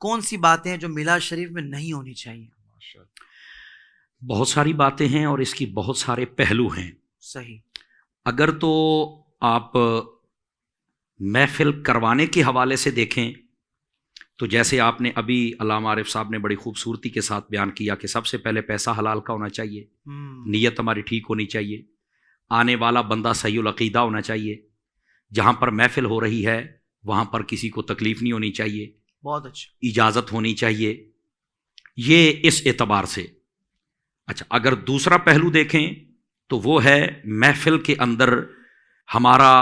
کون سی باتیں ہیں جو میلاد شریف میں نہیں ہونی چاہیے؟ بہت ساری باتیں ہیں اور اس کی بہت سارے پہلو ہیں. صحیح. اگر تو آپ محفل کروانے کے حوالے سے دیکھیں تو جیسے آپ نے ابھی علامہ عارف صاحب نے بڑی خوبصورتی کے ساتھ بیان کیا کہ سب سے پہلے پیسہ حلال کا ہونا چاہیے، نیت ہماری ٹھیک ہونی چاہیے، آنے والا بندہ صحیح العقیدہ ہونا چاہیے، جہاں پر محفل ہو رہی ہے وہاں پر کسی کو تکلیف نہیں ہونی چاہیے، بہت اچھا، اجازت ہونی چاہیے، یہ اس اعتبار سے. اچھا، اگر دوسرا پہلو دیکھیں تو وہ ہے محفل کے اندر ہمارا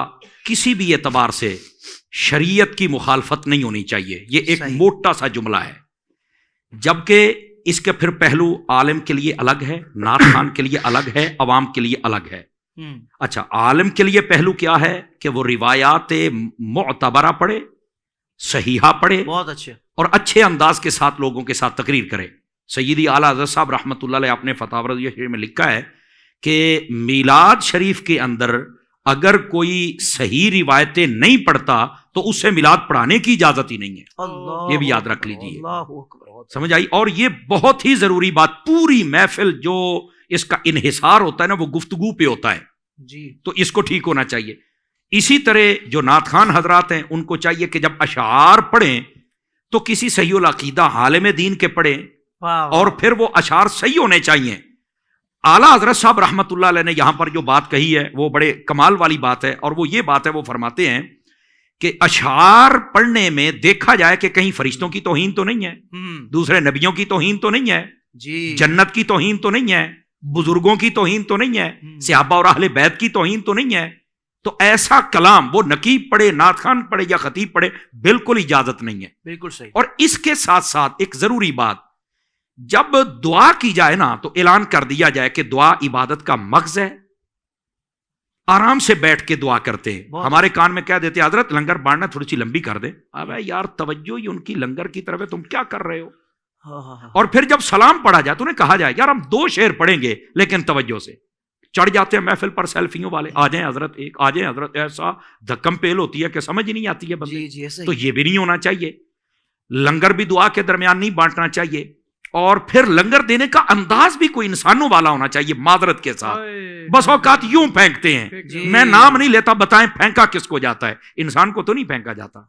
کسی بھی اعتبار سے شریعت کی مخالفت نہیں ہونی چاہیے. یہ ایک موٹا سا جملہ ہے، جبکہ اس کے پھر پہلو عالم کے لیے الگ ہے، نعت خوان کے لیے الگ ہے، عوام کے لیے الگ ہے. اچھا، عالم کے لیے پہلو کیا ہے کہ وہ روایات معتبرہ پڑھے، صحیحہ پڑھے، بہت اچھے اور اچھے انداز کے ساتھ لوگوں کے ساتھ تقریر کرے. سیدی اعلیٰ حضرت صاحب رحمۃ اللہ علیہ اپنے فتاوی رضویہ شریف میں لکھا ہے کہ میلاد شریف کے اندر اگر کوئی صحیح روایتیں نہیں پڑھتا تو اس سے میلاد پڑھانے کی اجازت ہی نہیں ہے. یہ بھی یاد رکھ لیجیے. سمجھ آئی؟ اور یہ بہت ہی ضروری بات، پوری محفل جو اس کا انحصار ہوتا ہے نا وہ گفتگو پہ ہوتا ہے جی، تو اس کو ٹھیک ہونا چاہیے. اسی طرح جو نعت خوان حضرات ہیں ان کو چاہیے کہ جب اشعار پڑھیں تو کسی صحیح العقیدہ عالم دین کے پڑھیں، اور پھر وہ اشعار صحیح ہونے چاہیے. اعلیٰ حضرت صاحب رحمۃ اللہ علیہ نے یہاں پر جو بات کہی ہے وہ بڑے کمال والی بات ہے، اور وہ یہ بات ہے، وہ فرماتے ہیں کہ اشعار پڑھنے میں دیکھا جائے کہ کہیں فرشتوں کی توہین تو نہیں ہے، دوسرے نبیوں کی توہین تو نہیں ہے، جی، جنت کی توہین تو نہیں ہے، بزرگوں کی توہین تو نہیں ہے، صحابہ اور اہل بیت کی توہین تو نہیں ہے. تو ایسا کلام وہ نقیب پڑھے، نعت خوان پڑھے یا خطیب پڑھے، بالکل اجازت نہیں ہے. بالکل صحیح. اور اس کے ساتھ ساتھ ایک ضروری بات، جب دعا کی جائے نا تو اعلان کر دیا جائے کہ دعا عبادت کا مغز ہے، آرام سے بیٹھ کے دعا کرتے ہیں. ہمارے کان میں کہہ دیتے حضرت لنگر بانٹنا تھوڑی سی لمبی کر دیں. اب یار توجہ ہی ان کی لنگر کی طرف ہے، تم کیا کر رہے ہو؟ اور پھر جب سلام پڑھا جائے تو انہیں کہا جائے یار ہم 2 شعر پڑھیں گے لیکن توجہ سے. چڑھ جاتے ہیں محفل پر سیلفیوں والے، آ جائیں حضرت ایک، آ جائیں حضرت، ایسا دھکم پیل ہوتی ہے کہ سمجھ ہی نہیں آتی ہے بندے. تو یہ بھی نہیں ہونا چاہیے. لنگر بھی دعا کے درمیان نہیں بانٹنا چاہیے، اور پھر لنگر دینے کا انداز بھی کوئی انسانوں والا ہونا چاہیے، معذرت کے ساتھ. بس اوقات یوں پھینکتے ہیں، میں نام نہیں لیتا، بتائیں پھینکا کس کو جاتا ہے؟ انسان کو تو نہیں پھینکا جاتا.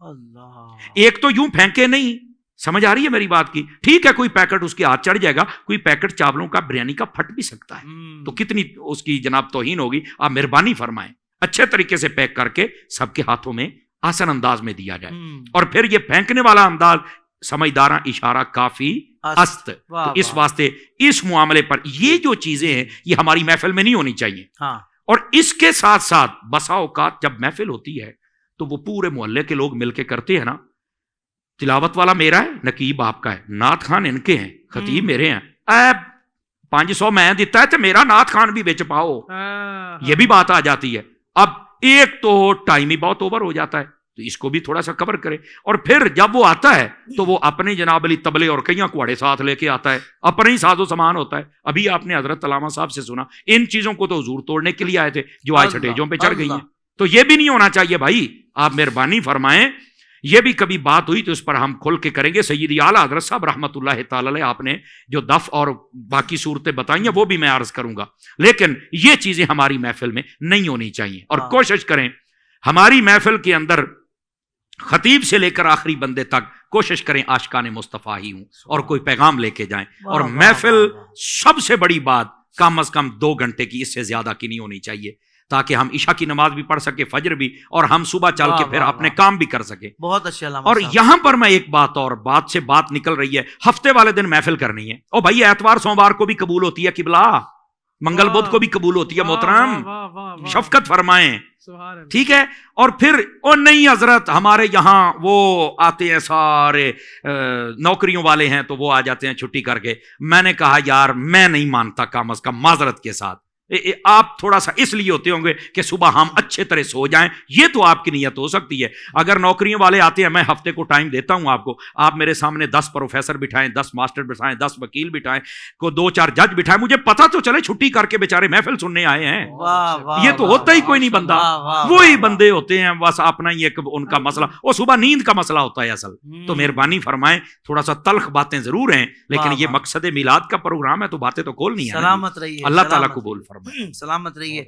ایک تو یوں پھینکے نہیں، سمجھ آ رہی ہے میری بات کی؟ ٹھیک ہے کوئی پیکٹ اس کے ہاتھ چڑھ جائے گا، کوئی پیکٹ چاولوں کا بریانی کا پھٹ بھی سکتا ہے، تو کتنی اس کی جناب توہین ہوگی. آپ مہربانی فرمائیں اچھے طریقے سے پیک کر کے سب کے ہاتھوں میں آسان انداز میں دیا جائے. اور پھر یہ پھینکنے والا انداز سمجھداراں اشارہ کافی است. تو اس واسطے اس معاملے پر یہ جو چیزیں ہیں یہ ہماری محفل میں نہیں ہونی چاہیے. اور اس کے ساتھ ساتھ بسا اوقات جب محفل ہوتی ہے تو وہ پورے محلے کے لوگ مل کے کرتے ہیں نا، تلاوت والا میرا ہے، نقیب آپ کا ہے، نعت خوان ان کے ہیں، خطیب میرے ہیں، 500 میں دیتا ہے تو میرا نعت خوان بھی بیچ پاؤ. یہ بھی بات آ جاتی ہے. اب ایک تو ٹائم ہی بہت اوور ہو جاتا ہے تو اس کو بھی تھوڑا سا کور کرے. اور پھر جب وہ آتا ہے تو وہ اپنے جناب علی تبلے اور کئیاں کوڑے ساتھ لے کے آتا ہے، اپنے ہی ساز و سامان ہوتا ہے. ابھی آپ نے حضرت علامہ صاحب سے سنا، ان چیزوں کو تو حضور توڑنے کے لیے آئے تھے جو آج سٹیجوں پہ چڑھ گئی ہیں. تو یہ بھی نہیں ہونا چاہیے بھائی. آپ مہربانی فرمائیں، یہ بھی کبھی بات ہوئی تو اس پر ہم کھل کے کریں گے. سیدی اعلیٰ حضرت صاحب رحمۃ اللہ تعالی علیہ آپ نے جو دف اور باقی صورتیں بتائی ہیں وہ بھی میں عرض کروں گا، لیکن یہ چیزیں ہماری محفل میں نہیں ہونی چاہیے. اور کوشش کریں ہماری محفل کے اندر خطیب سے لے کر آخری بندے تک کوشش کریں عاشقان مصطفیٰ ہی ہوں اور کوئی پیغام لے کے جائیں. اور محفل سب سے بڑی بات کم از کم 2 گھنٹے کی، اس سے زیادہ کی نہیں ہونی چاہیے، تاکہ ہم عشاء کی نماز بھی پڑھ سکے، فجر بھی، اور ہم صبح چل کے پھر اپنے کام بھی کر سکے. بہت اچھا. اور یہاں پر میں ایک بات، اور بات سے بات نکل رہی ہے، ہفتے والے دن محفل کرنی ہے. او بھائی اتوار سوموار کو بھی قبول ہوتی ہے قبلہ، منگل بدھ کو بھی قبول ہوتی ہے محترم، شفقت فرمائیں. ٹھیک ہے. اور پھر او نہیں حضرت ہمارے یہاں وہ آتے ہیں سارے نوکریوں والے ہیں تو وہ آ جاتے ہیں چھٹی کر کے. میں نے کہا یار میں نہیں مانتا، کم از کم معذرت کے ساتھ آپ تھوڑا سا اس لیے ہوتے ہوں گے کہ صبح ہم اچھے طرح سو جائیں، یہ تو آپ کی نیت ہو سکتی ہے۔ اگر نوکریوں والے آتے ہیں، میں ہفتے کو ٹائم دیتا ہوں آپ کو، آپ میرے سامنے 10 پروفیسر بٹھائیں، 10 ماسٹر بٹھائیں، 10 وکیل بٹھائیں، کو 2-4 جج بٹھائیں، مجھے پتا تو چلے چھٹی کر کے بیچارے محفل سننے آئے ہیں۔ یہ تو ہوتا ہی کوئی نہیں بندہ، وہی بندے ہوتے ہیں بس اپنا ہی ایک ان کا مسئلہ، وہ صبح نیند کا مسئلہ ہوتا ہے اصل۔ تو مہربانی فرمائیں، تھوڑا سا تلخ باتیں ضرور ہیں لیکن یہ مقصد میلاد کا پروگرام ہے تو باتیں تو کھولنی ہے۔ سلامت رہیے، اللہ تعالیٰ قبول فرمائے۔ سلامت رہیے۔